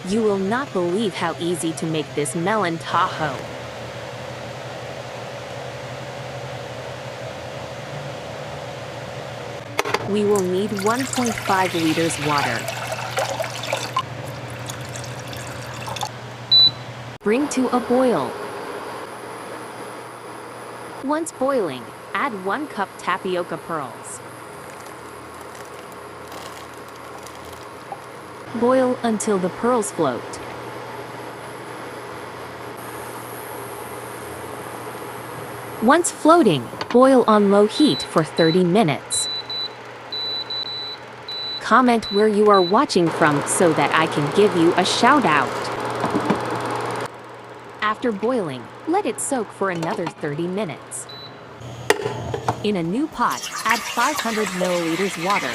You will not believe how easy to make this melon taho. We will need 1.5 liters water. Bring to a boil. Once boiling, add 1 cup tapioca pearls. Boil until the pearls float. Once floating, boil on low heat for 30 minutes. Comment where you are watching from so that I can give you a shout out. After boiling, let it soak for another 30 minutes. In a new pot, add 500 milliliters water.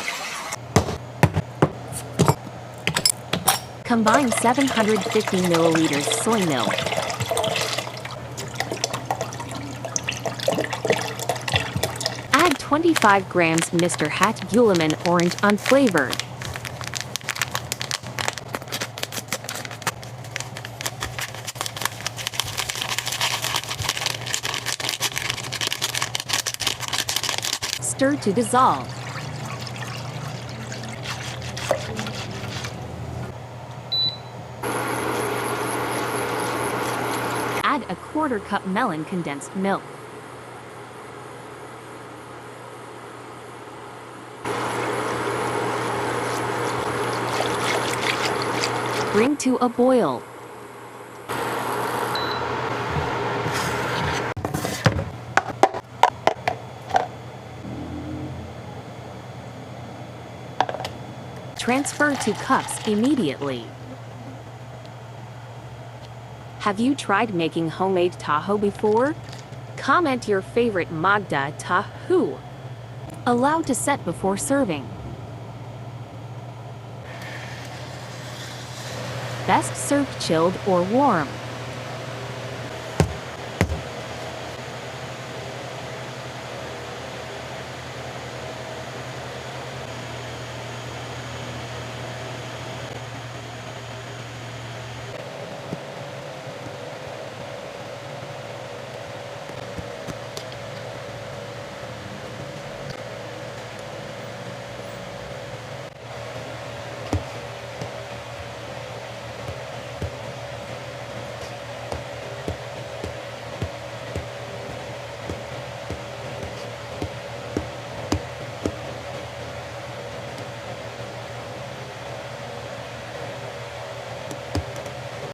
Combine 750 milliliters soy milk. Add 25 grams Mr. Hat Guillemot orange unflavored. Stir to dissolve. Add a 1/4 cup melon condensed milk. Bring to a boil. Transfer to cups immediately. Have you tried making homemade taho before? Comment your favorite Magda taho. Allow to set before serving. Best served chilled or warm.